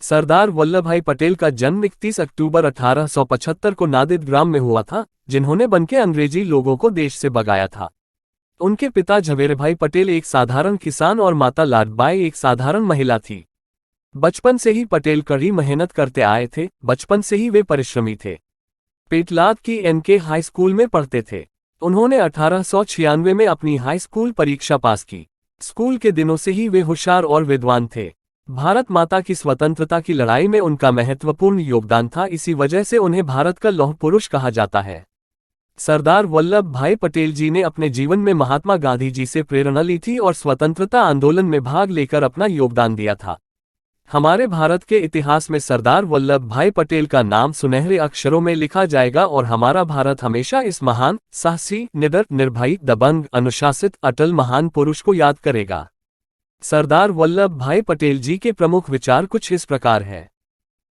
सरदार वल्लभभाई पटेल का जन्म 31 अक्टूबर 1875 को नादिद ग्राम में हुआ था, जिन्होंने बनके अंग्रेजी लोगों को देश से भगाया था। उनके पिता झवेरभाई पटेल एक साधारण किसान और माता लाडबाई एक साधारण महिला थी। बचपन से ही पटेल कड़ी मेहनत करते आए थे। बचपन से ही वे परिश्रमी थे। पेटलाद की एनके हाई स्कूल में पढ़ते थे। उन्होंने 1896 में अपनी हाई स्कूल परीक्षा पास की। स्कूल के दिनों से ही वे होशियार और विद्वान थे। भारत माता की स्वतंत्रता की लड़ाई में उनका महत्वपूर्ण योगदान था, इसी वजह से उन्हें भारत का लौह पुरुष कहा जाता है। सरदार वल्लभ भाई पटेल जी ने अपने जीवन में महात्मा गांधी जी से प्रेरणा ली थी और स्वतंत्रता आंदोलन में भाग लेकर अपना योगदान दिया था। हमारे भारत के इतिहास में सरदार वल्लभ भाई पटेल का नाम सुनहरे अक्षरों में लिखा जाएगा और हमारा भारत हमेशा इस महान, साहसी, निडर, निर्भयी, दबंग, अनुशासित, अटल महान पुरुष को याद करेगा। सरदार वल्लभ भाई पटेल जी के प्रमुख विचार कुछ इस प्रकार है।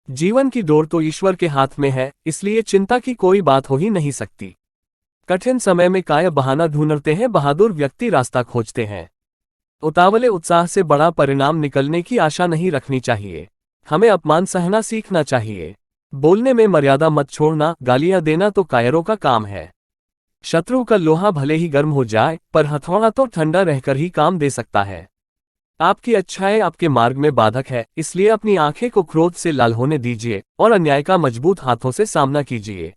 जीवन की डोर तो ईश्वर के हाथ में है, इसलिए चिंता की कोई बात हो ही नहीं सकती। कठिन समय में काय बहाना ढूंढते हैं, बहादुर व्यक्ति रास्ता खोजते हैं। उतावले उत्साह से बड़ा परिणाम निकलने की आशा नहीं रखनी चाहिए। हमें अपमान सहना सीखना चाहिए। बोलने में मर्यादा मत छोड़ना, गालियां देना तो कायरों का काम है। शत्रु का लोहा भले ही गर्म हो जाए, पर हथौड़ा तो ठंडा रहकर ही काम दे सकता है। आपकी अच्छाई आपके मार्ग में बाधक है, इसलिए अपनी आंखें को क्रोध से लाल होने दीजिए और अन्याय का मजबूत हाथों से सामना कीजिए।